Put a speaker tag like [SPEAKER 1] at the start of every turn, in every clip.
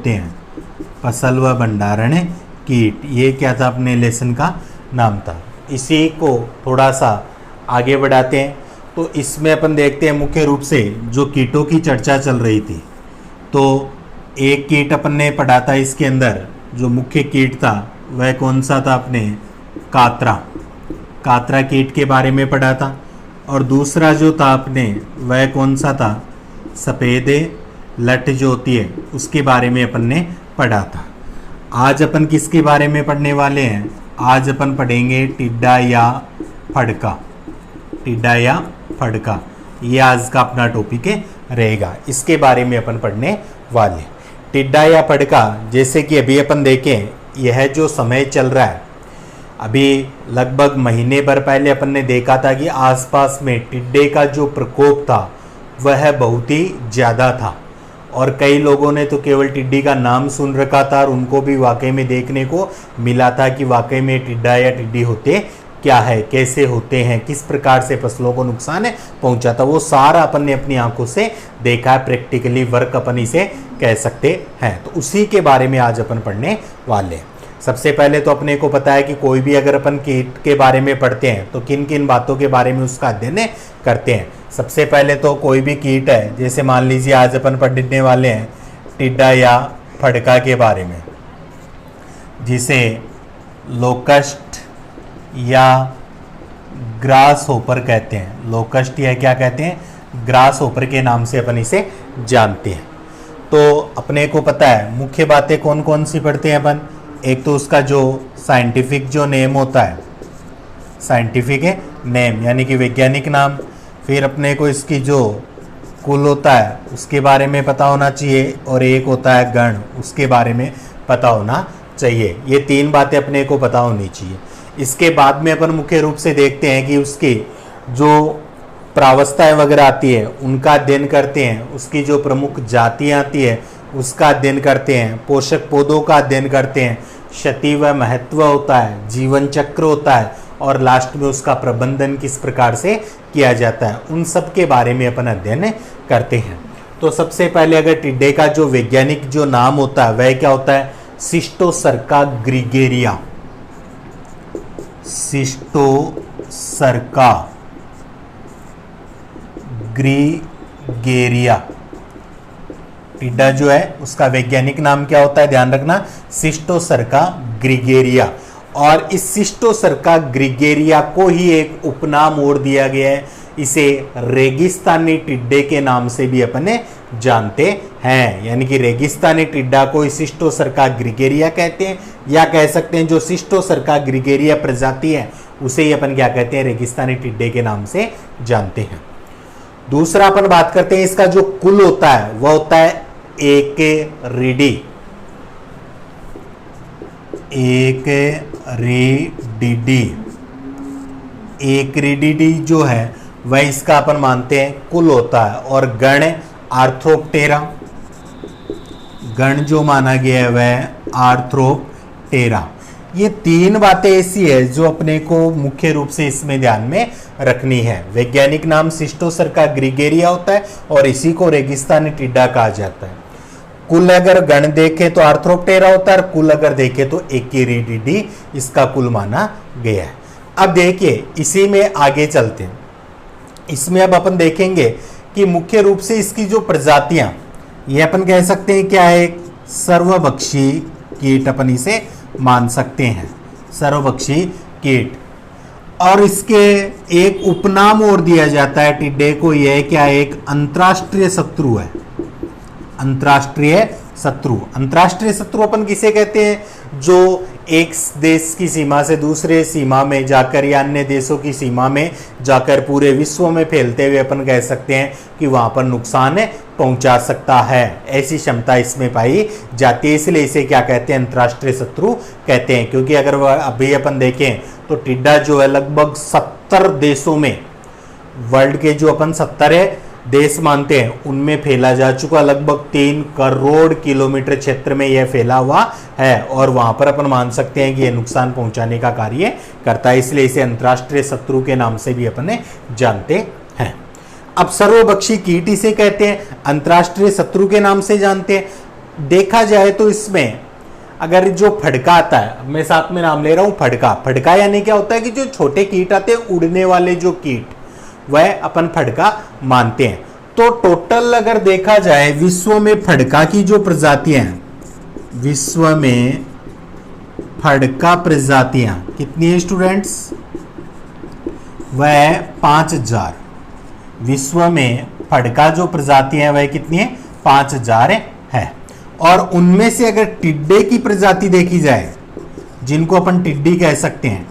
[SPEAKER 1] होते हैं, फसल व भंडारण कीट, ये क्या था अपने लेसन का नाम था। इसी को थोड़ा सा आगे बढ़ाते हैं तो इसमें अपन देखते हैं मुख्य रूप से जो कीटों की चर्चा चल रही थी। तो एक कीट अपन ने पढ़ा था, इसके अंदर जो मुख्य कीट था वह कौन सा था, अपने कात्रा कीट के बारे में पढ़ा था। और दूसरा जो था अपने वह कौन सा था, सफ़ेद लट जो होती है उसके बारे में अपन ने पढ़ा था। आज अपन किसके बारे में पढ़ने वाले हैं, आज अपन पढ़ेंगे टिड्डा या फड़का। टिड्डा या फड़का, ये आज का अपना टॉपिक रहेगा, इसके बारे में अपन पढ़ने वाले। टिड्डा या फड़का, जैसे कि अभी अपन देखें, यह जो समय चल रहा है, अभी लगभग महीने भर पहले अपन ने देखा था कि आसपास में टिड्डे का जो प्रकोप था वह बहुत ही ज़्यादा था और कई लोगों ने तो केवल टिड्डी का नाम सुन रखा था और उनको भी वाकई में देखने को मिला था कि वाकई में टिड्डा या टिड्डी होते क्या है, कैसे होते हैं, किस प्रकार से फसलों को नुकसान पहुंचाता, वो सारा अपन ने अपनी आंखों से देखा है, प्रैक्टिकली वर्क अपन इसे कह सकते हैं। तो उसी के बारे में आज अपन पढ़ने वाले हैं। सबसे पहले तो अपने को पता है कि कोई भी अगर अपन कीट के बारे में पढ़ते हैं तो किन किन बातों के बारे में उसका अध्ययन करते हैं। सबसे पहले तो कोई भी कीट है, जैसे मान लीजिए आज अपन पढ़ने वाले हैं टिड्डा या फड़का के बारे में, जिसे लोकस्ट या ग्रास होपर कहते हैं। लोकस्ट या क्या कहते हैं, ग्रास होपर के नाम से अपन इसे जानते हैं। तो अपने को पता है मुख्य बातें कौन कौन सी पढ़ते हैं अपन। एक तो उसका जो साइंटिफिक जो नेम होता है, साइंटिफिक नेम यानी कि वैज्ञानिक नाम, फिर अपने को इसकी जो कुल होता है उसके बारे में पता होना चाहिए, और एक होता है गण, उसके बारे में पता होना चाहिए। ये तीन बातें अपने को पता होनी चाहिए। इसके बाद में अपन मुख्य रूप से देखते हैं कि उसकी जो प्रावस्थाएं वगैरह आती है उनका अध्ययन करते हैं, उसकी जो प्रमुख जातियाँ आती है उसका अध्ययन करते हैं, पोषक पौधों का अध्ययन करते हैं, क्षति व महत्व होता है, जीवन चक्र होता है, और लास्ट में उसका प्रबंधन किस प्रकार से किया जाता है, उन सब के बारे में अपन अध्ययन करते हैं। तो सबसे पहले अगर टिड्डे का जो वैज्ञानिक जो नाम होता है वह क्या होता है, सिस्टोसर्का ग्रिगेरिया। सिस्टोसर्का ग्रिगेरिया टिड्डा जो है उसका वैज्ञानिक नाम क्या होता है, ध्यान रखना, सिस्टोसर्का ग्रिगेरिया। और इस सिस्टोसर्का ग्रिगेरिया को ही एक उपनाम और दिया गया है, इसे रेगिस्तानी टिड्डे के नाम से भी अपने जानते हैं। यानी कि रेगिस्तानी टिड्डा को सिस्टोसर्का ग्रिगेरिया कहते हैं, या कह सकते हैं जो सिस्टोसर्का ग्रिगेरिया प्रजाति है उसे ही अपन क्या कहते हैं, रेगिस्तानी टिड्डे के नाम से जानते हैं। दूसरा अपन बात करते हैं इसका जो कुल होता है वह होता है एकरिडी। एकरिडी जो है वह इसका अपन मानते हैं कुल होता है। और गण आर्थ्रोप्टेरा, गण जो माना गया है वह आर्थ्रोप्टेरा। ये तीन बातें ऐसी है जो अपने को मुख्य रूप से इसमें ध्यान में रखनी है। वैज्ञानिक नाम सिस्टोसर्का ग्रिगेरिया होता है और इसी को रेगिस्तानी टिड्डा कहा जाता है। कुल अगर गण देखे तो आर्थ्रोप्टेरा होता है, और कुल अगर देखे तो एकरिडी इसका कुल माना गया है। अब देखिए इसी में आगे चलते हैं। इसमें अब अपन देखेंगे कि मुख्य रूप से इसकी जो प्रजातियां, ये अपन कह सकते हैं क्या है, सर्वभक्षी कीट अपन इसे मान सकते हैं, सर्वभक्षी कीट। और इसके एक उपनाम और दिया जाता है टिड्डे को, यह क्या है, एक अंतर्राष्ट्रीय शत्रु है। अंतर्राष्ट्रीय शत्रु, अंतर्राष्ट्रीय शत्रु अपन किसे कहते हैं, जो एक देश की सीमा से दूसरे सीमा में जाकर या अन्य देशों की सीमा में जाकर पूरे विश्व में फैलते हुए अपन कह सकते हैं कि वहां पर नुकसान पहुंचा सकता है, ऐसी क्षमता इसमें पाई जाती है। इसलिए इसे क्या कहते हैं, अंतर्राष्ट्रीय शत्रु कहते हैं। क्योंकि अगर अभी अपन देखें तो टिड्डा जो है लगभग 70 देशों में, वर्ल्ड के जो अपन 70 देश मानते हैं उनमें फैला जा चुका, लगभग 3 करोड़ किलोमीटर क्षेत्र में यह फैला हुआ है, और वहां पर अपन मान सकते हैं कि यह नुकसान पहुंचाने का कार्य करता है। इसलिए इसे अंतर्राष्ट्रीय शत्रु के नाम से भी अपन जानते हैं। अब सर्वभक्षी कीट इसे कहते हैं, अंतर्राष्ट्रीय शत्रु के नाम से जानते हैं। देखा जाए तो इसमें अगर जो फड़का आता है, मैं साथ में नाम ले रहा हूं फड़का। फड़का यानी क्या होता है कि जो छोटे कीट आते हैं, उड़ने वाले जो कीट, वह अपन फड़का मानते हैं। तो टोटल अगर देखा जाए विश्व में फड़का की जो प्रजातियां हैं, विश्व में फड़का प्रजातियां कितनी है स्टूडेंट्स? वह 5000। विश्व में फड़का जो प्रजातियां हैं वह कितनी है? 5000 है। और उनमें से अगर टिड्डे की प्रजाति देखी जाए, जिनको अपन टिड्डी कह सकते हैं,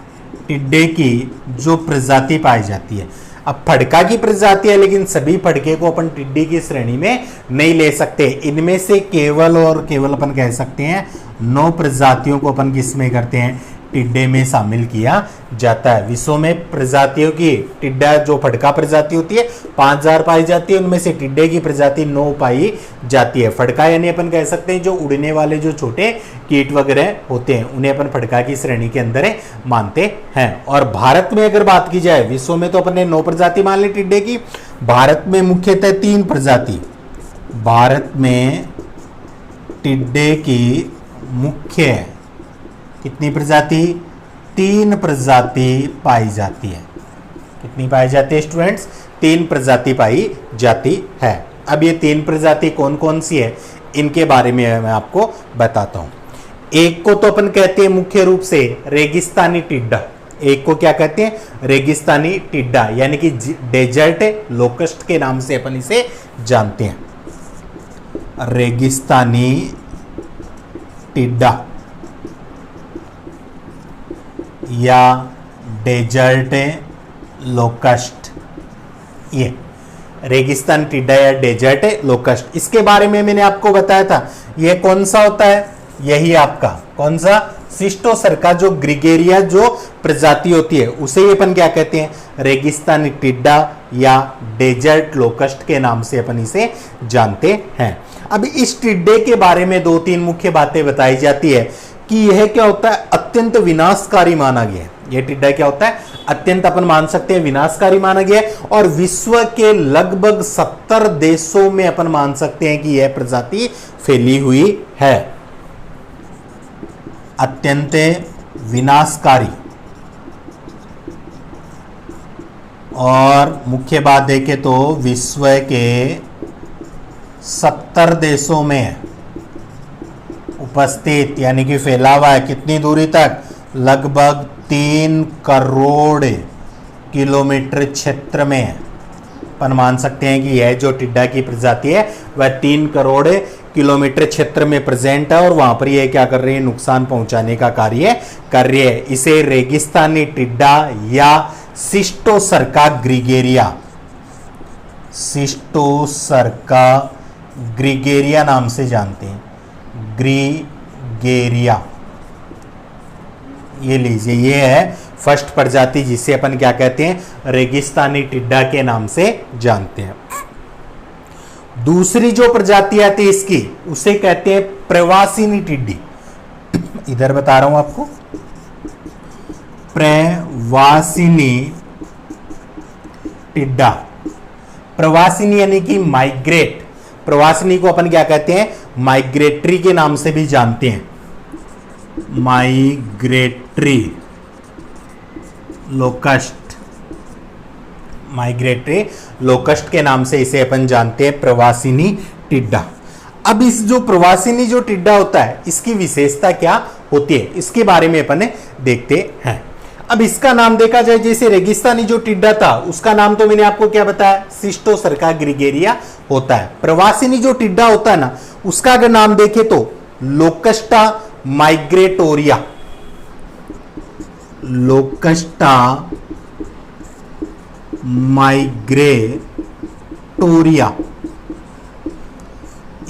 [SPEAKER 1] टिड्डे की जो प्रजाति पाई जाती है, अब फड़का की प्रजाति है लेकिन सभी फड़के को अपन टिड्डी की श्रेणी में नहीं ले सकते। इनमें से केवल और केवल अपन कह सकते हैं 9 प्रजातियों को अपन किसमें करते हैं? टिड्डे में शामिल किया जाता है। विश्व में प्रजातियों की टिड्डा जो फड़का प्रजाति होती है 5000 पाई जाती है, उनमें से टिड्डे की प्रजाति 9 पाई जाती है। फड़का यानी अपन कह सकते हैं जो उड़ने वाले जो छोटे कीट वगैरह होते हैं, उन्हें अपन फड़का की श्रेणी के अंदर मानते हैं। और भारत में अगर बात की जाए, विश्व में तो अपन ने 9 प्रजाति मान ली टिड्डे की, भारत में मुख्यतः 3 प्रजाति, भारत में टिड्डे की मुख्य कितनी प्रजाति? 3 प्रजाति पाई जाती है। कितनी पाई जाती है स्टूडेंट्स? 3 प्रजाति पाई जाती है। अब ये 3 प्रजाति कौन कौन सी है, इनके बारे में मैं आपको बताता हूं। एक को तो अपन कहते हैं मुख्य रूप से रेगिस्तानी टिड्डा। एक को क्या कहते हैं? रेगिस्तानी टिड्डा, यानी कि डेजर्ट लोकस्ट के नाम से अपन इसे जानते हैं। रेगिस्तानी टिड्डा या डेजर्ट लोकस्ट, ये रेगिस्तान टिड्डा या डेजर्ट लोकस्ट, इसके बारे में मैंने आपको बताया था। ये कौन सा होता है? यही आपका कौन सा? सिस्टोसर्का जो ग्रिगेरिया जो प्रजाति होती है उसे अपन क्या कहते हैं? रेगिस्तानी टिड्डा या डेजर्ट लोकस्ट के नाम से अपन इसे जानते हैं। अब इस टिड्डे के बारे में 2-3 मुख्य बातें बताई जाती है कि यह क्या होता है? अत्यंत विनाशकारी माना गया है। यह टिड्डा क्या होता है? अत्यंत अपन मान सकते हैं विनाशकारी माना गया है। और विश्व के लगभग 70 देशों में अपन मान सकते हैं कि यह प्रजाति फैली हुई है। अत्यंत विनाशकारी। और मुख्य बात देखें तो विश्व के 70 देशों में उपस्थित, यानी कि फैला हुआ है। कितनी दूरी तक? लगभग 3 करोड़ किलोमीटर क्षेत्र में अपन मान सकते हैं कि यह जो टिड्डा की प्रजाति है वह 3 करोड़ किलोमीटर क्षेत्र में प्रेजेंट है और वहां पर यह क्या कर रही है? नुकसान पहुंचाने का कार्य कर रही है। इसे रेगिस्तानी टिड्डा या सिस्टोसर्का ग्रिगेरिया, सिस्टोसर्का ग्रिगेरिया नाम से जानते हैं। ग्रिगेरिया, ये लीजिए, ये है फर्स्ट प्रजाति जिसे अपन क्या कहते हैं? रेगिस्तानी टिड्डा के नाम से जानते हैं। दूसरी जो प्रजाति आती है इसकी, उसे कहते हैं प्रवासिनी टिड्डी। इधर बता रहा हूं आपको, प्रवासिनी टिड्डा। प्रवासिनी यानी कि माइग्रेट। प्रवासिनी को अपन क्या कहते हैं? माइग्रेटरी के नाम से भी जानते हैं। माइग्रेटरी लोकस्ट, माइग्रेटरी लोकस्ट के नाम से इसे अपन जानते हैं, प्रवासिनी टिड्डा। अब इस जो प्रवासिनी जो टिड्डा होता है, इसकी विशेषता क्या होती है, इसके बारे में अपन देखते हैं। अब इसका नाम देखा जाए, जैसे रेगिस्तानी जो टिड्डा था उसका नाम तो मैंने आपको क्या बताया? सिस्टोसर्का ग्रिगेरिया होता है। प्रवासिनी जो टिड्डा होता है ना, उसका अगर नाम देखें तो लोकस्टा माइग्रेटोरिया, लोकस्टा माइग्रेटोरिया,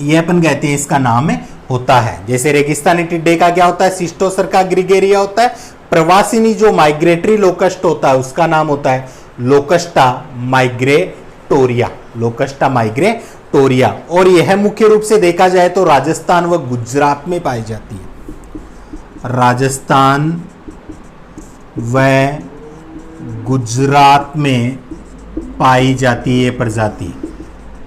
[SPEAKER 1] ये अपन कहते हैं इसका नाम होता है। जैसे रेगिस्तानी टिड्डे का क्या होता है? सिस्टोसर्का ग्रिगेरिया होता है। प्रवासिनी जो माइग्रेटरी लोकस्ट होता है उसका नाम होता है लोकस्टा माइग्रेटोरिया, लोकस्टा माइग्रेटोरिया। और यह मुख्य रूप से देखा जाए तो राजस्थान व गुजरात में पाई जाती है। राजस्थान व गुजरात में पाई जाती है प्रजाति।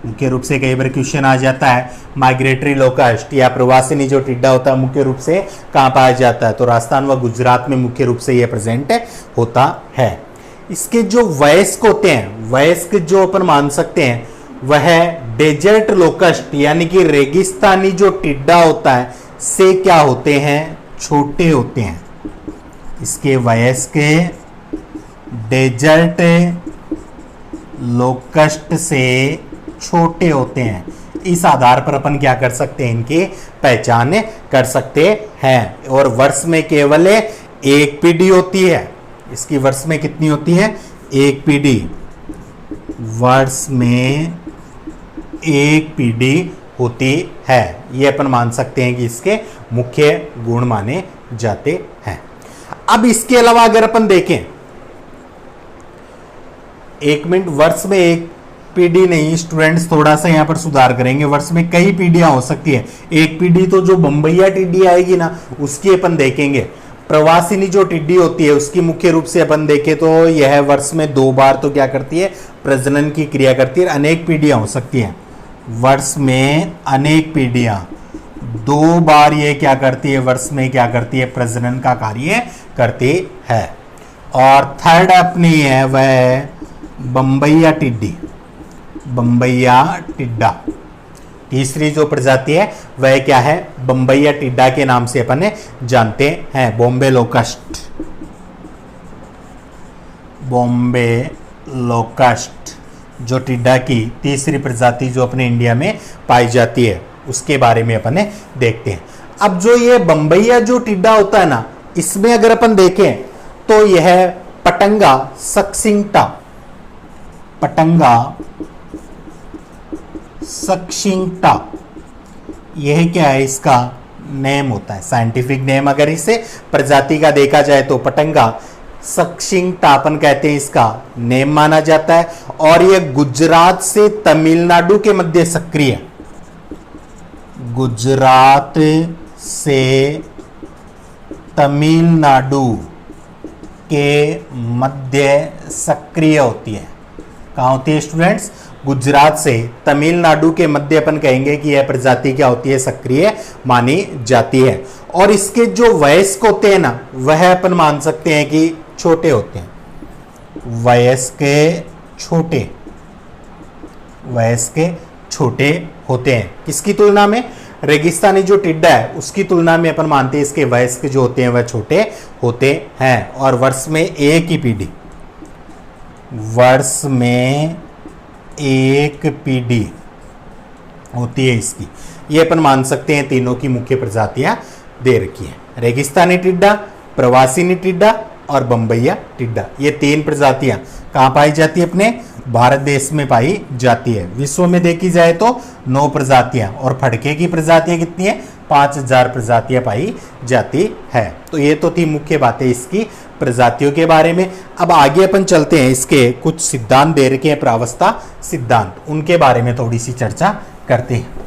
[SPEAKER 1] मुख्य रूप से कई बार क्वेश्चन आ जाता है माइग्रेटरी लोकस्ट या प्रवासिनी जो टिड्डा होता है मुख्य रूप से कहाँ पाया जाता है, तो राजस्थान व गुजरात में मुख्य रूप से यह प्रेजेंट होता है। इसके जो वयस्क होते हैं, वयस्क जो अपन मान सकते हैं वह डेजर्ट लोकस्ट यानी कि रेगिस्तानी जो टिड्डा होता है से क्या होते हैं, छोटे होते हैं। इसके वयस्क डेजर्ट लोकस्ट से छोटे होते हैं। इस आधार पर अपन क्या कर सकते हैं, इनकी पहचान कर सकते हैं। और वर्ष में केवल एक पीढ़ी होती है। इसकी वर्ष में कितनी होती है, एक पीढ़ी। वर्ष में एक पीढ़ी होती है। ये अपन मान सकते हैं कि इसके मुख्य गुण माने जाते हैं। अब इसके अलावा अगर अपन देखें, एक मिनट, वर्ष में एक पीढ़ी नहीं, स्टूडेंट्स थोड़ा सा यहां पर सुधार करेंगे। वर्ष में कई पीढ़ियां हो सकती है। एक पीढ़ी तो जो बम्बईया टिड्डी आएगी ना उसकी अपन देखेंगे। प्रवासिनी जो टिड्डी होती है उसकी मुख्य रूप से अपन देखें तो यह वर्ष में 2 बार तो क्या करती है, प्रजनन की क्रिया करती है। अनेक पीढ़ियां हो सकती हैं। वर्ष में अनेक पीढ़ियां 2 बार ये क्या करती है, वर्ष में क्या करती है, प्रजनन का कार्य करती है। और थर्ड अपनी है वह बम्बईया टिड्डी, बम्बईया टिड्डा। तीसरी जो प्रजाति है वह क्या है, बम्बईया टिड्डा के नाम से अपन जानते हैं, बॉम्बे लोकस्ट। बॉम्बे लोकस्ट जो टिड्डा की तीसरी प्रजाति जो अपने इंडिया में पाई जाती है उसके बारे में अपन देखते हैं। अब जो ये बम्बईया जो टिड्डा होता है ना, इसमें अगर अपन देखें तो यह पटंगा सक्सिंक्टा, पटंगा सक्सिंक्टा, यह क्या है, इसका नेम होता है, साइंटिफिक नेम। अगर इसे प्रजाति का देखा जाए तो पटंगा सक्सिंक्टा अपन कहते हैं, इसका नेम माना जाता है। और यह गुजरात से तमिलनाडु के मध्य सक्रिय, गुजरात से तमिलनाडु के मध्य सक्रिय होती है। कहाँ होती है स्टूडेंट्स, गुजरात से तमिलनाडु के मध्य अपन कहेंगे कि यह प्रजाति क्या होती है, सक्रिय मानी जाती है। और इसके जो वयस्क होते हैं ना वह अपन मान सकते हैं कि छोटे होते हैं। वयस्क छोटे, वयस्क छोटे होते हैं। किसकी तुलना में, रेगिस्तानी जो टिड्डा है उसकी तुलना में अपन मानते हैं इसके वयस्क जो होते हैं वह छोटे होते हैं। और वर्ष में एक ही पीढ़ी, वर्ष में एक पीढ़ी होती है इसकी। ये अपन मान सकते हैं तीनों की मुख्य प्रजातियां दे रखी है, रेगिस्तानी टिड्डा, प्रवासिनी टिड्डा और बम्बईया टिड्डा। ये 3 प्रजातियां कहाँ पाई जाती है, अपने भारत देश में पाई जाती है। विश्व में देखी जाए तो 9 प्रजातियां, और फड़के की प्रजातियां कितनी है, 5000 प्रजातियां पाई जाती है। तो ये तो थी मुख्य बातें इसकी प्रजातियों के बारे में। अब आगे अपन चलते हैं, इसके कुछ सिद्धांत दे रखे हैं, प्रावस्था सिद्धांत, उनके बारे में थोड़ी सी चर्चा करते हैं।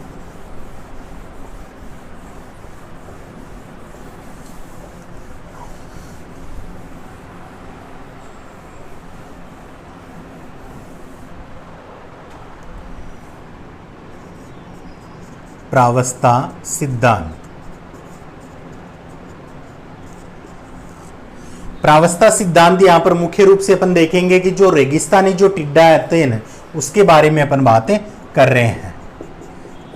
[SPEAKER 1] प्रावस्था सिद्धांत। प्रावस्था सिद्धांत यहां पर मुख्य रूप से अपन देखेंगे कि जो रेगिस्तानी जो टिड्डा आते हैं उसके बारे में अपन बातें कर रहे हैं।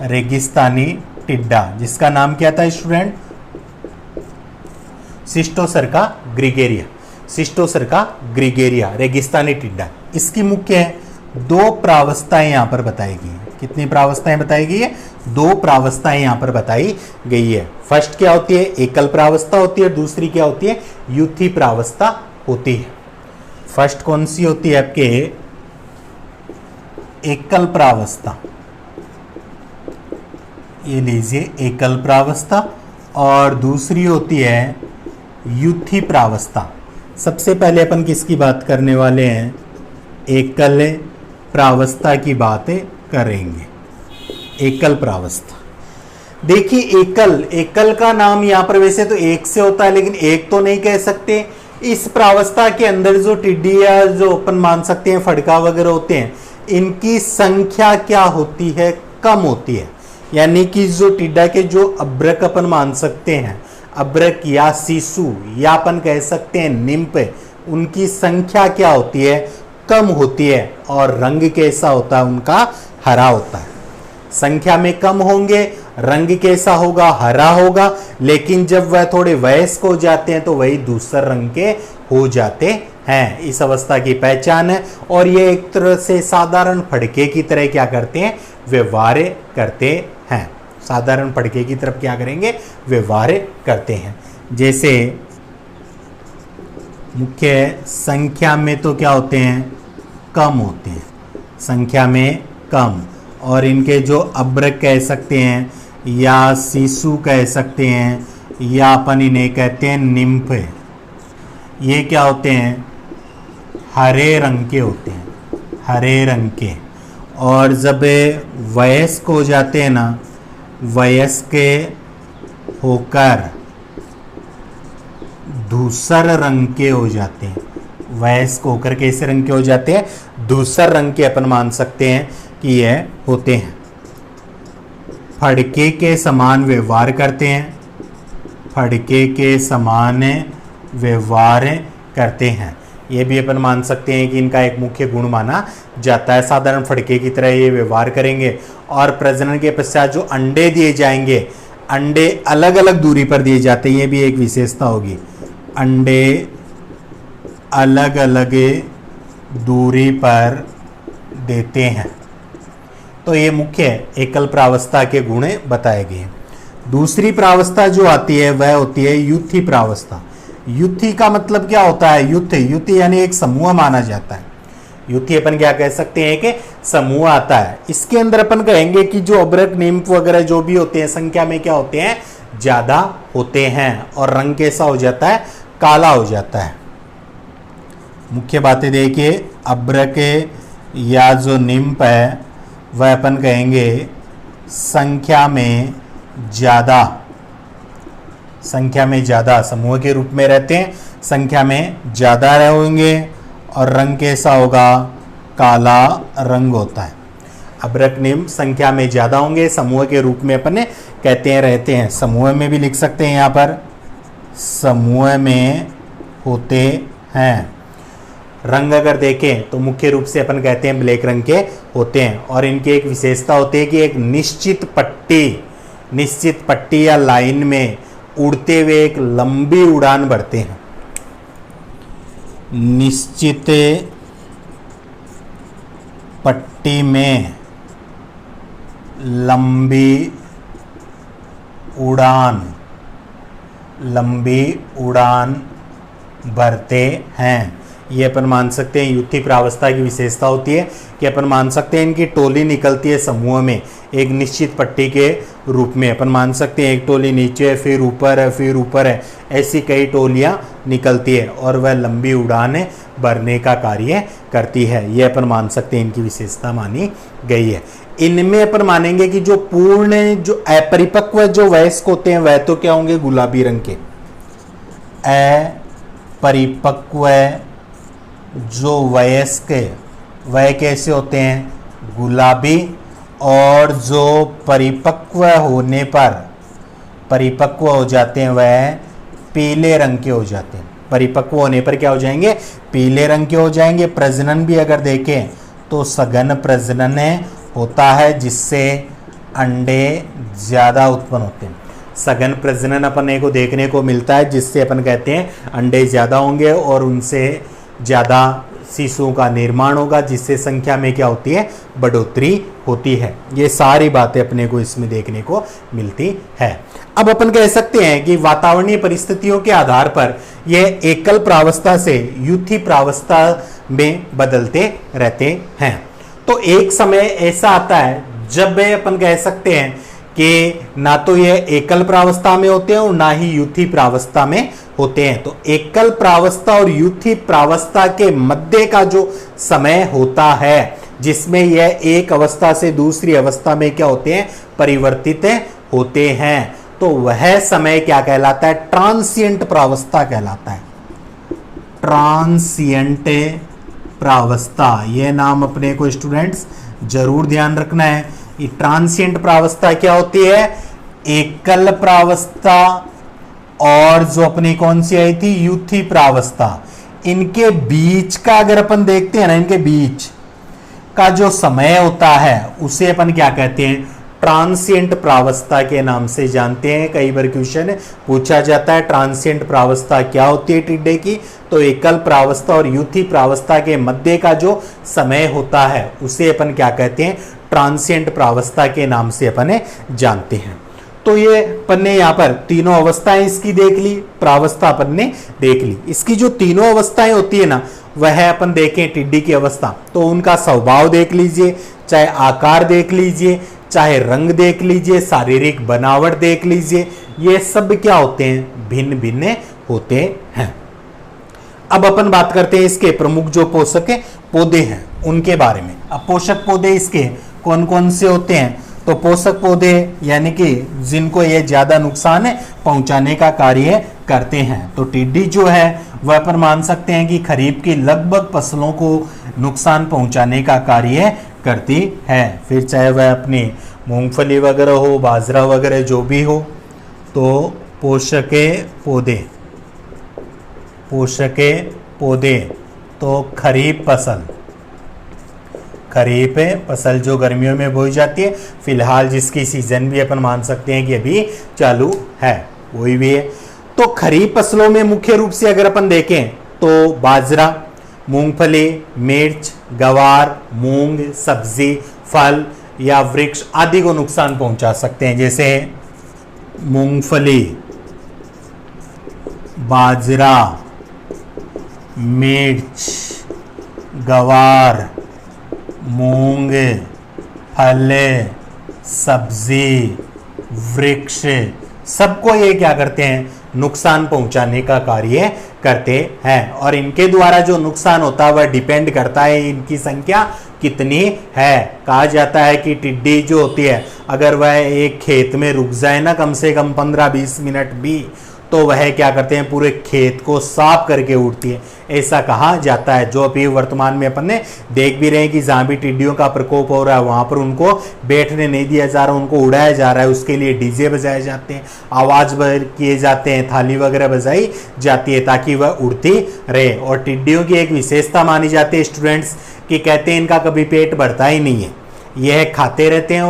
[SPEAKER 1] रेगिस्तानी टिड्डा जिसका नाम क्या था स्टूडेंट, सिस्टोसर्का ग्रिगेरिया, सिस्टोसर्का ग्रिगेरिया रेगिस्तानी टिड्डा। इसकी मुख्य 2 प्रावस्थाएं यहां पर बताई गई है। कितनी प्रावस्थाएं बताई गई है, 2 प्रावस्थाएं यहां पर बताई गई है। फर्स्ट क्या होती है, एकल प्रावस्था होती है, दूसरी क्या होती है, युथी प्रावस्था होती है। फर्स्ट कौन सी होती है आपके, एकल प्रावस्था, ये लीजिए एकल प्रावस्था, और दूसरी होती है युथी प्रावस्था। सबसे पहले अपन किसकी बात करने वाले हैं, एकल प्रावस्था की बातें करेंगे। एकल प्रावस्था, देखिए एकल, एकल का नाम यहां पर वैसे तो एक से होता है लेकिन एक तो नहीं कह सकते। इस प्रावस्था के अंदर जो टिड्डी या जो अपन मान सकते हैं फड़का वगैरह होते हैं, इनकी संख्या क्या होती है, कम होती है। यानी कि जो टिड्डा के जो अभ्रक अपन मान सकते हैं, अभ्रक या शिशु या अपन कह सकते हैं निम्फ, उनकी संख्या क्या होती है, कम होती है और रंग कैसा होता है उनका, हरा होता है। संख्या में कम होंगे, रंग कैसा होगा, हरा होगा, लेकिन जब वह थोड़े वयस्क हो जाते हैं तो वही दूसरे रंग के हो जाते हैं। इस अवस्था की पहचान है और ये एक तरह से साधारण फड़के की तरह क्या करते हैं, व्यवहार करते हैं। साधारण फड़के की तरफ क्या करेंगे, व्यवहार करते हैं। जैसे मुख्य संख्या में तो क्या होते हैं, कम होते हैं, संख्या में कम, और इनके जो अभ्रक कह सकते हैं या शिशु कह सकते हैं या अपन इन्हें कहते हैं निम्फ, ये क्या होते हैं, हरे रंग के होते हैं, हरे रंग के। और जब वयस्क हो जाते हैं ना, वयस्क होकर धूसर रंग के हो जाते हैं, वयस्क होकर कैसे रंग के हो जाते हैं, धूसर रंग के अपन मान सकते हैं कि यह होते हैं। फड़के के समान व्यवहार करते हैं, फड़के के समान व्यवहार करते हैं, ये भी अपन मान सकते हैं कि इनका एक मुख्य गुण माना जाता है। साधारण फड़के की तरह ये व्यवहार करेंगे और प्रजनन के पश्चात जो अंडे दिए जाएंगे, अंडे अलग अलग दूरी पर दिए जाते हैं, ये भी एक विशेषता होगी, अंडे अलग अलग दूरी पर देते हैं। तो ये मुख्य एकल प्रावस्था के गुण बताए गए। दूसरी प्रावस्था जो आती है वह होती है युथी प्रावस्था। युथी का मतलब क्या होता है, युथ, युथ यानी एक समूह माना जाता है। युथी अपन क्या कह सकते हैं कि समूह आता है। इसके अंदर अपन कहेंगे कि जो अभ्रक निम्फ वगैरह जो भी होते हैं संख्या में क्या होते हैं, ज्यादा होते हैं और रंग कैसा हो जाता है, काला हो जाता है। मुख्य बातें देखिए, अभ्रक या जो निम्फ है वह अपन कहेंगे संख्या में ज्यादा, संख्या में ज्यादा समूह के रूप में रहते हैं, संख्या में ज्यादा रहेंगे और रंग कैसा होगा, काला रंग होता है। अभ्रक निम्फ संख्या में ज्यादा होंगे, समूह के रूप में अपन कहते हैं रहते हैं। समूह में भी लिख सकते हैं, यहाँ पर समूह में होते हैं। रंग अगर देखें तो मुख्य रूप से अपन कहते हैं ब्लैक रंग के होते हैं और इनकी एक विशेषता होती है कि एक निश्चित पट्टी या लाइन में उड़ते हुए एक लंबी उड़ान भरते हैं। निश्चित पट्टी में लंबी उड़ान भरते हैं। ये अपन मान सकते हैं युथी प्रावस्था की विशेषता होती है कि अपन मान सकते हैं इनकी टोली निकलती है समूह में एक निश्चित पट्टी के रूप में। अपन मान सकते हैं एक टोली नीचे है, फिर ऊपर है, फिर ऊपर है, ऐसी कई टोलियां निकलती है और वह लंबी उड़ान भरने का कार्य करती है। ये अपन मान सकते हैं इनकी विशेषता मानी गई है। इनमें अपन मानेंगे कि जो पूर्ण जो अपरिपक्व जो वयस्क होते हैं वह तो क्या होंगे, गुलाबी रंग के। अपरिपक्व जो वयस्क वह कैसे होते हैं, गुलाबी, और जो परिपक्व होने पर परिपक्व हो जाते हैं वह पीले रंग के हो जाते हैं। परिपक्व होने पर क्या हो जाएंगे, पीले रंग के हो जाएंगे। प्रजनन भी अगर देखें तो सघन प्रजनन होता है जिससे अंडे ज़्यादा उत्पन्न होते हैं। सघन प्रजनन अपन को देखने को मिलता है जिससे अपन कहते हैं अंडे ज़्यादा होंगे और उनसे ज़्यादा शिशुओं का निर्माण होगा जिससे संख्या में क्या होती है, बढ़ोतरी होती है। ये सारी बातें अपने को इसमें देखने को मिलती है। अब अपन कह सकते हैं कि वातावरणीय परिस्थितियों के आधार पर यह एकल प्रावस्था से युथी प्रावस्था में बदलते रहते हैं। तो एक समय ऐसा आता है जब अपन कह सकते हैं कि ना तो यह एकल प्रावस्था में होते हैं और ना ही युथी प्रावस्था में होते हैं। तो एकल प्रावस्था और युथी प्रावस्था के मध्य का जो समय होता है जिसमें यह एक अवस्था से दूसरी अवस्था में क्या होते हैं, परिवर्तित होते हैं, तो वह समय क्या कहलाता है, ट्रांसिएंट प्रावस्था कहलाता है। ट्रांसिएंट प्रावस्था, यह नाम अपने को स्टूडेंट्स जरूर ध्यान रखना है। ट्रांसिएंट प्रावस्था क्या होती है? एकल प्रावस्था और जो अपनी कौन सी आई थी, युथी प्रावस्था, इनके बीच का अगर अपन देखते हैं ना, इनके बीच का जो समय होता है उसे अपन क्या कहते हैं? ट्रांसिएंट प्रावस्था के नाम से जानते हैं। कई बार क्वेश्चन पूछा जाता है ट्रांसिएंट प्रावस्था क्या होती है टिड्डे की, तो एकल प्रावस्था और युथी प्रावस्था के मध्य का जो समय होता है उसे अपन क्या कहते हैं? ट्रांसिएंट प्रावस्था के नाम से अपन जानते हैं। तो ये अपन ने यहाँ पर तीनों अवस्थाएं इसकी देख ली, प्रावस्था अपन ने देख ली। इसकी जो तीनों अवस्थाएं होती है ना, वह अपन देखें टिड्डी की अवस्था, तो उनका स्वभाव देख लीजिए, चाहे आकार देख लीजिए, चाहे रंग देख लीजिए, शारीरिक बनावट देख लीजिए, ये सब क्या होते हैं? भिन्न भिन्न होते हैं। अब अपन बात करते हैं इसके प्रमुख जो पोषक पौधे हैं उनके बारे में। अब पोषक पौधे इसके कौन कौन से होते हैं? तो पोषक पौधे यानी कि जिनको ये ज्यादा नुकसान पहुंचाने का कार्य करते हैं, तो टिड्डी जो है वह अपन मान सकते हैं कि खरीफ की लगभग फसलों को नुकसान पहुंचाने का कार्य करती है। फिर चाहे वह अपनी मूंगफली वगैरह हो, बाजरा वगैरह जो भी हो, तो पोषक पौधे तो खरीफ फसल जो गर्मियों में बोई जाती है, फिलहाल जिसकी सीजन भी अपन मान सकते हैं कि अभी चालू है, वही भी है। तो खरीफ फसलों में मुख्य रूप से अगर अपन देखें तो बाजरा, मूंगफली, मिर्च, गवार, मूंग, सब्जी, फल या वृक्ष आदि को नुकसान पहुंचा सकते हैं। जैसे मूंगफली, बाजरा, मिर्च, गवार, मूंग, फल, सब्जी, वृक्ष, सबको ये क्या करते हैं? नुकसान पहुंचाने का कार्य करते हैं। और इनके द्वारा जो नुकसान होता है वह डिपेंड करता है इनकी संख्या कितनी है। कहा जाता है कि टिड्डी जो होती है अगर वह एक खेत में रुक जाए ना कम से कम 15-20 मिनट भी, तो वह क्या करते हैं? पूरे खेत को साफ करके उड़ती है, ऐसा कहा जाता है। जो अभी वर्तमान में अपन ने देख भी रहे हैं कि जहां भी टिड्डियों का प्रकोप हो रहा है वहां पर उनको बैठने नहीं दिया जा रहा, उनको उड़ाया जा रहा है। उसके लिए डीजे बजाए जाते हैं, आवाज किए जाते हैं, थाली वगैरह बजाई जाती है ताकि वह उड़ती रहे। और टिड्डियों की एक विशेषता मानी जाती है स्टूडेंट्स कि कहते हैं इनका कभी पेट भरता ही नहीं है, यह खाते रहते हैं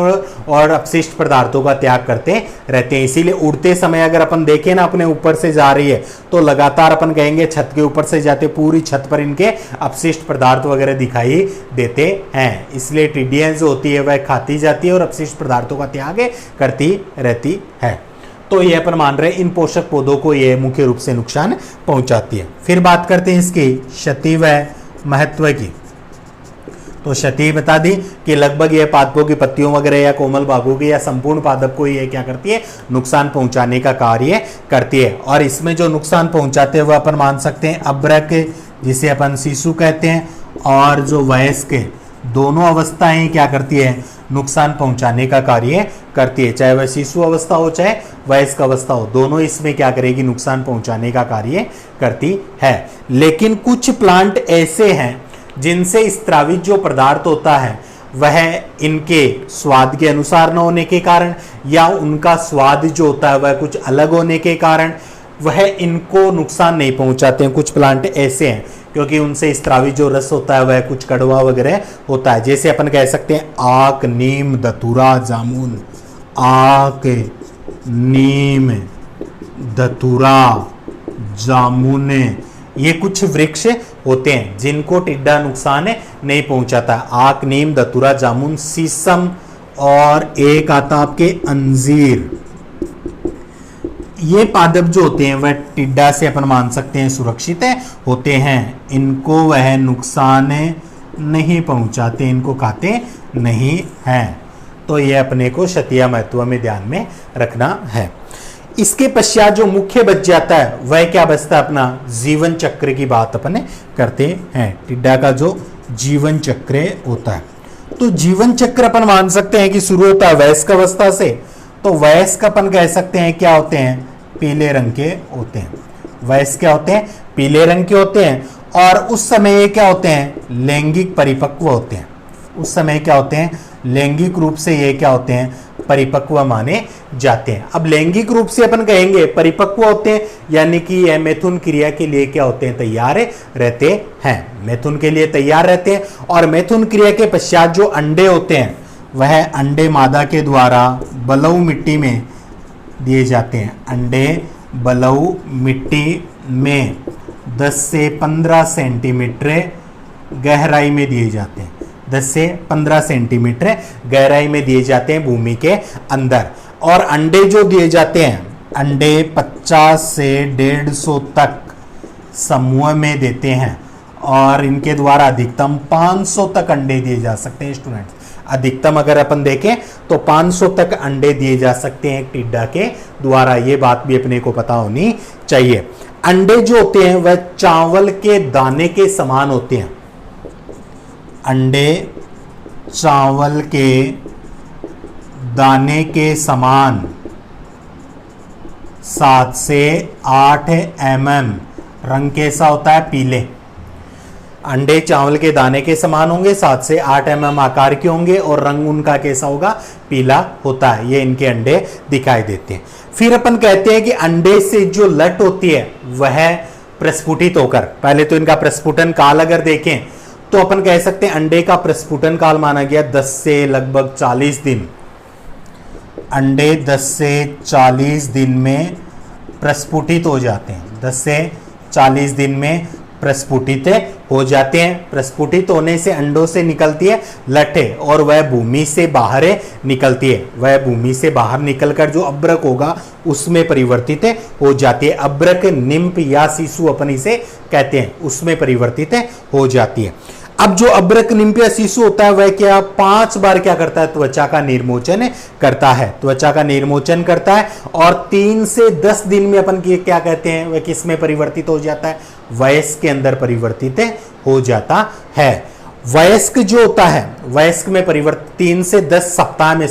[SPEAKER 1] और अपशिष्ट पदार्थों का त्याग करते रहते हैं। इसीलिए उड़ते समय अगर अपन देखें ना अपने ऊपर से जा रही है तो लगातार अपन कहेंगे छत के ऊपर से जाते पूरी छत पर इनके अपशिष्ट पदार्थ वगैरह दिखाई देते हैं। इसलिए टिड्डियां जो होती है वह खाती जाती है और अपशिष्ट पदार्थों का त्याग करती रहती है। तो ये अपन मान रहे हैं इन पोषक पौधों को ये मुख्य रूप से नुकसान पहुंचाती है। फिर बात करते हैं इसकी क्षति व महत्व की। तो क्षति बता दी कि लगभग यह पादपों की पत्तियों वगैरह या कोमल भागों की या संपूर्ण पादप को ये क्या करती है? नुकसान पहुंचाने का कार्य करती है। और इसमें जो नुकसान पहुंचाते हैं वह अपन मान सकते हैं अभ्रक, जिसे अपन शिशु कहते हैं, और जो वयस्क, दोनों अवस्थाएं क्या करती है? नुकसान पहुंचाने का कार्य करती है। चाहे वह शिशु अवस्था हो चाहे वयस्क अवस्था हो, दोनों इसमें क्या करेगी? नुकसान पहुंचाने का कार्य करती है। लेकिन कुछ प्लांट ऐसे हैं जिनसे स्त्रावित जो पदार्थ होता है वह इनके स्वाद के अनुसार न होने के कारण या उनका स्वाद जो होता है वह कुछ अलग होने के कारण वह इनको नुकसान नहीं पहुंचाते हैं। कुछ प्लांट ऐसे हैं क्योंकि उनसे स्त्रावित जो रस होता है वह कुछ कड़वा वगैरह होता है। जैसे अपन कह सकते हैं आक, नीम, धतूरा, जामुन। आक, नीम, धतूरा, जामुन, ये कुछ वृक्ष होते हैं जिनको टिड्डा नुकसान नहीं पहुंचाता। आक, नीम, धतूरा, जामुन, शीशम और एक आता आपके अंजीर। ये पादप जो होते हैं वह टिड्डा से अपन मान सकते हैं सुरक्षित होते हैं। इनको वह नुकसान नहीं पहुंचाते, इनको खाते नहीं हैं। तो ये अपने को क्षतिया महत्व में ध्यान में रखना है। इसके पश्चात जो मुख्य बच जाता है वह क्या बचता है? अपना जीवन चक्र की बात अपन करते हैं। टिड्डा का जो जीवन चक्र होता है, तो जीवन चक्र अपन मान सकते हैं कि शुरू होता है वयस्क अवस्था से। तो वयस्क अपन कह सकते हैं क्या होते हैं? पीले रंग के होते हैं। वयस्क क्या होते हैं? पीले रंग के होते हैं। और उस समय ये क्या होते हैं? लैंगिक परिपक्व होते हैं। उस समय क्या होते हैं, लैंगिक रूप से ये क्या होते हैं, परिपक्व माने जाते हैं। अब लैंगिक रूप से अपन कहेंगे परिपक्व होते हैं, यानी कि यह मैथुन क्रिया के लिए क्या होते हैं, तैयार रहते हैं, मैथुन के लिए तैयार रहते हैं। और मैथुन क्रिया के पश्चात जो अंडे होते हैं वह अंडे मादा के द्वारा बलऊ मिट्टी में दिए जाते हैं। अंडे बलऊ मिट्टी में 10 से 15 सेंटीमीटर गहराई में दिए जाते हैं, 10 से 15 सेंटीमीटर गहराई में दिए जाते हैं भूमि के अंदर। और अंडे जो दिए जाते हैं, अंडे 50 से 150 तक समूह में देते हैं और इनके द्वारा अधिकतम 500 तक अंडे दिए जा सकते हैं स्टूडेंट्स। अधिकतम अगर अपन देखें तो 500 तक अंडे दिए जा सकते हैं टिड्डा के द्वारा, ये बात भी अपने को पता होनी चाहिए। अंडे जो होते हैं वह चावल के दाने के समान होते हैं। अंडे चावल के दाने के समान 7 से 8 mm, रंग कैसा होता है, पीले। अंडे चावल के दाने के समान होंगे, 7 से 8 mm आकार के होंगे और रंग उनका कैसा होगा, पीला होता है। ये इनके अंडे दिखाई देते हैं। फिर अपन कहते हैं कि अंडे से जो लट होती है वह प्रस्फुटित होकर, पहले तो इनका प्रस्फुटन काल अगर देखें तो अपन कह सकते हैं अंडे का प्रस्फुटन काल माना गया 10 से लगभग 40 दिन। अंडे 10 से 40 दिन में प्रस्फुटित हो जाते हैं, 10 से 40 दिन में प्रस्फुटित हो जाते हैं। प्रस्फुटित होने से अंडों से निकलती है लटें और वह भूमि से बाहर निकलती है। वह भूमि से बाहर निकलकर जो अब्रक होगा उसमें परिवर्तित हो जाती है। अब्रक, निम्फ या शिशु अपन इसे कहते हैं, उसमें परिवर्तित हो जाती है। अब जो अब्रक, निम्फ या शिशु होता है वह क्या 5 बार क्या करता है, त्वचा का निर्मोचन करता है, त्वचा का निर्मोचन करता है। और 3 से 10 दिन में अपन क्या कहते हैं, वह किस में परिवर्तित हो जाता है, वयस्क के अंदर परिवर्तित हो जाता है। वयस्क जो होता है, वयस्क में परिवर्तित 3 से 10 सप्ताह में,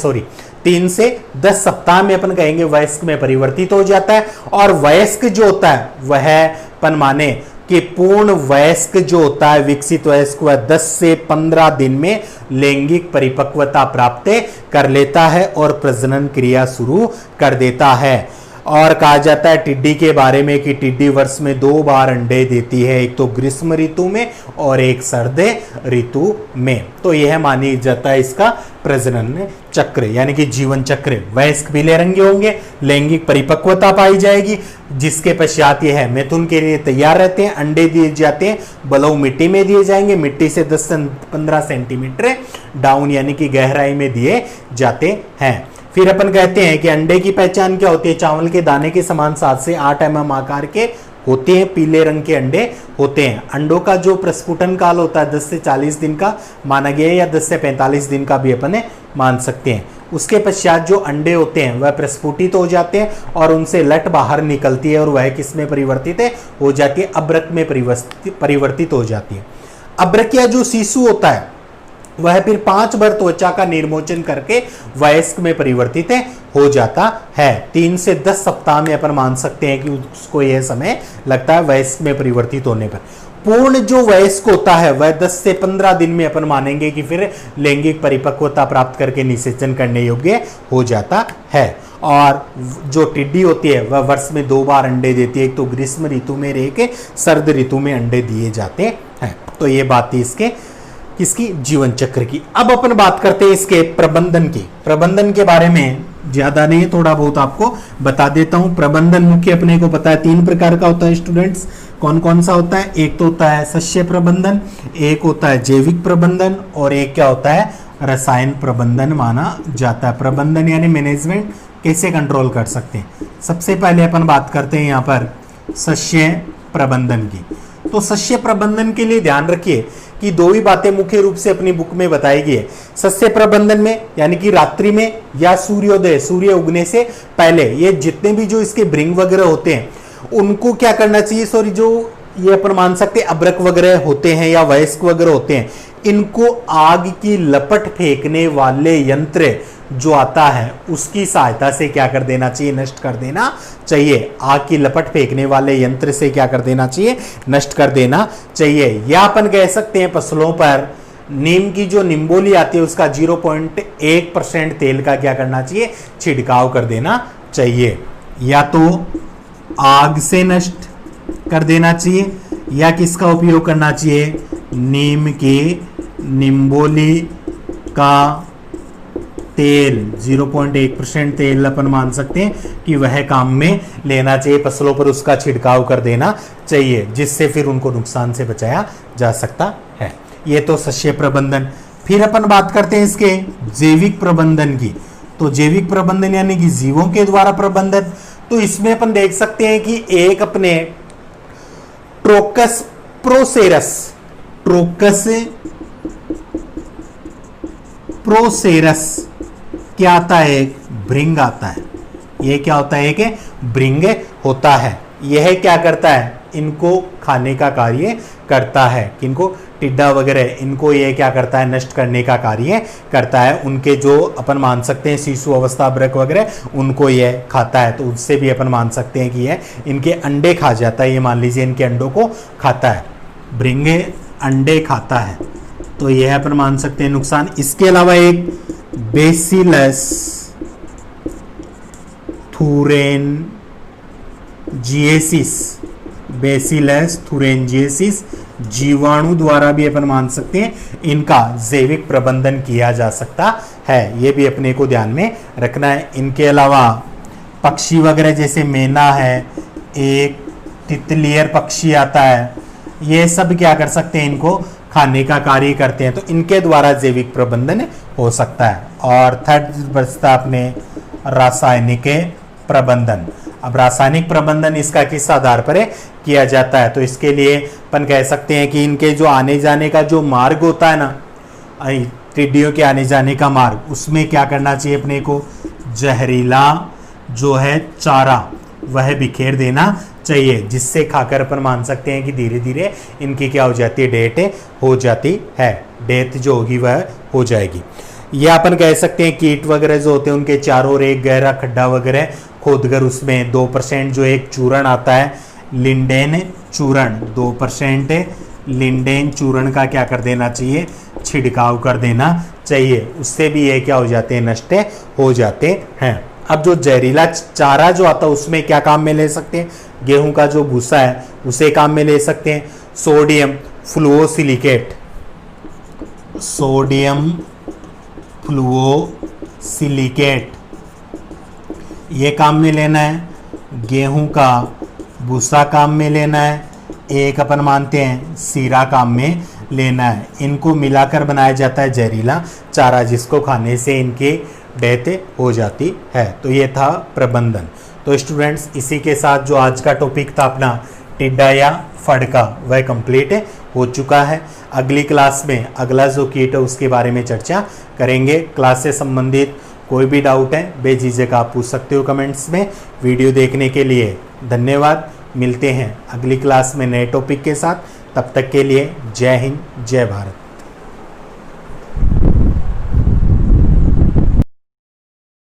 [SPEAKER 1] 3 से 10 सप्ताह में अपन कहेंगे वयस्क में परिवर्तित हो जाता है। और वयस्क जो होता है वह अपन माने कि पूर्ण वयस्क जो होता है, विकसित वयस्क, वह 10 से 15 दिन में लैंगिक परिपक्वता प्राप्त कर लेता है और प्रजनन क्रिया शुरू कर देता है। और कहा जाता है टिड्डी के बारे में कि टिड्डी वर्ष में 2 बार अंडे देती है, एक तो ग्रीष्म ऋतु में और एक सर्द ऋतु में। तो यह मानी जाता है इसका प्रजनन चक्र, यानी कि जीवन चक्र। वयस्क पीले रंग के होंगे, लैंगिक परिपक्वता पाई जाएगी, जिसके पश्चात यह मैथुन के लिए तैयार रहते हैं। अंडे दिए जाते हैं, बलऊ मिट्टी में दिए जाएंगे, मिट्टी से 10 से 15 सेंटीमीटर डाउन यानी कि गहराई में दिए जाते हैं। फिर अपन कहते हैं कि अंडे की पहचान क्या होती है, चावल के दाने के समान 7 से 8 mm आकार के होते हैं, पीले रंग के अंडे होते हैं। अंडों का जो प्रस्फुटन काल होता है 10 से 40 दिन का माना गया है, या 10 से 45 दिन का भी अपन मान सकते हैं। उसके पश्चात जो अंडे होते हैं वह प्रस्फुटित हो जाते हैं और उनसे लट बाहर निकलती है और वह किस में परिवर्तित हो जाती है, अब्रक में परिवर्तित हो जाती है। अब्रकिया जो शिशु होता है वह फिर 5 बार त्वचा का निर्मोचन करके वयस्क में परिवर्तित हो जाता है। 3 से 10 सप्ताह में अपन मान सकते हैं कि उसको यह समय लगता है वयस्क में परिवर्तित होने पर। पूर्ण जो वयस्क होता है वह 10 से 15 दिन में अपन मानेंगे कि फिर लैंगिक परिपक्वता प्राप्त करके निषेचन करने योग्य हो जाता है। और जो टिड्डी होती है वह वर्ष में 2 बार अंडे देती है, एक तो ग्रीष्म ऋतु में, एक सर्द ऋतु में अंडे दिए जाते हैं। तो ये बात थी इसकी जीवन चक्र की। अब अपन बात करते हैं इसके प्रबंधन की। प्रबंधन के बारे में ज्यादा नहीं, थोड़ा बहुत आपको बता देता हूं। प्रबंधन मुख्य अपने को पता है 3 प्रकार का होता है स्टूडेंट्स। कौन कौन सा होता है, एक तो होता है शस्य प्रबंधन, एक होता है जैविक प्रबंधन और एक क्या होता है, रसायन प्रबंधन माना जाता है। प्रबंधन यानी मैनेजमेंट, कैसे कंट्रोल कर सकते हैं। सबसे पहले अपन बात करते हैं यहाँ पर शस्य प्रबंधन की। तो शस्य प्रबंधन के लिए ध्यान रखिए कि 2 ही बातें मुख्य रूप से अपनी बुक में बताई गई है। सस्य प्रबंधन में यानी कि रात्रि में या सूर्योदय, सूर्य उगने से पहले ये जितने भी जो इसके भृंग वगैरह होते हैं उनको क्या करना चाहिए, जो ये अपन मान सकते हैं अब्रक वगैरह होते हैं या वयस्क वगैरह होते हैं, इनको आग की लपट फेंकने वाले यंत्र जो आता है उसकी सहायता से क्या कर देना चाहिए, नष्ट कर देना चाहिए। आग की लपट फेंकने वाले यंत्र से क्या कर देना चाहिए, नष्ट कर देना चाहिए। या अपन कह सकते हैं फसलों पर नीम की जो निम्बोली आती है उसका 0.1% तेल का क्या करना चाहिए, छिड़काव कर देना चाहिए। या तो आग से नष्ट कर देना चाहिए या किसका उपयोग करना चाहिए, नीम की निम्बोली का तेल 0.1% तेल अपन मान सकते हैं कि वह काम में लेना चाहिए, फसलों पर उसका छिड़काव कर देना चाहिए, जिससे फिर उनको नुकसान से बचाया जा सकता है। ये तो शस्य प्रबंधन। फिर अपन बात करते हैं इसके जैविक प्रबंधन की। तो जैविक प्रबंधन यानी कि जीवों के द्वारा प्रबंधन। तो इसमें अपन देख सकते हैं कि एक अपने ट्रोकस प्रोसेरस क्या आता है, एक भृंग आता है। ये क्या होता है, एक भृंग होता है। यह क्या करता है, इनको खाने का कार्य करता है। किनको, टिड्डा वगैरह, इनको ये क्या करता है, नष्ट करने का कार्य करता है। उनके जो अपन मान सकते हैं शिशु अवस्था ब्रक वगैरह, उनको ये खाता है। तो उससे भी अपन मान सकते हैं कि ये इनके अंडे खा जाता है। ये मान लीजिए इनके अंडों को खाता है, भृंग अंडे खाता है, तो यह अपन मान सकते हैं नुकसान। इसके अलावा एक बेसिलस थुरेंजिएसिस जीवाणु द्वारा भी अपन मान सकते हैं इनका जैविक प्रबंधन किया जा सकता है। ये भी अपने को ध्यान में रखना है। इनके अलावा पक्षी वगैरह जैसे मैना है, एक तितलियर पक्षी आता है, ये सब क्या कर सकते हैं, इनको खाने का कार्य करते हैं। तो इनके द्वारा जैविक प्रबंधन हो सकता है। और थर्ड बचता अपने रासायनिक प्रबंधन। अब रासायनिक प्रबंधन इसका किस आधार पर किया जाता है, तो इसके लिए अपन कह सकते हैं कि इनके जो आने जाने का जो मार्ग होता है ना, टिड्डियों के आने जाने का मार्ग, उसमें क्या करना चाहिए अपने को, जहरीला जो है चारा वह बिखेर देना चाहिए, जिससे खाकर अपन मान सकते हैं कि धीरे धीरे इनकी क्या हो जाती है, डेथ हो जाती है। डेथ जो होगी वह हो जाएगी। यह अपन कह सकते हैं कीट वगैरह जो होते हैं उनके चारों ओर एक गहरा खड्डा वगैरह खोदकर उसमें 2% जो एक चूर्ण आता है, लिंडेन चूर्ण, 2% लिंडेन चूर्ण का क्या कर देना चाहिए, छिड़काव कर देना चाहिए। उससे भी ये क्या हो जाते हैं, नष्ट हो जाते हैं। अब जो जहरीला चारा जो आता है उसमें क्या काम में ले सकते हैं, गेहूं का जो भूसा है उसे काम में ले सकते हैं। सोडियम फ्लूओसिलिकेट ये काम में लेना है। गेहूं का भूसा काम में लेना है। एक अपन मानते हैं सीरा काम में लेना है। इनको मिलाकर बनाया जाता है जहरीला चारा, जिसको खाने से इनकी डेथ हो जाती है। तो ये था प्रबंधन। तो स्टूडेंट्स, इसी के साथ जो आज का टॉपिक था अपना टिड्डा या फड़का, वह कंप्लीट हो चुका है। अगली क्लास में अगला जो कीट है उसके बारे में चर्चा करेंगे। क्लास से संबंधित कोई भी डाउट है बेझिझक आप पूछ सकते हो कमेंट्स में। वीडियो देखने के लिए धन्यवाद। मिलते हैं अगली क्लास में नए टॉपिक के साथ। तब तक के लिए जय हिंद, जय भारत।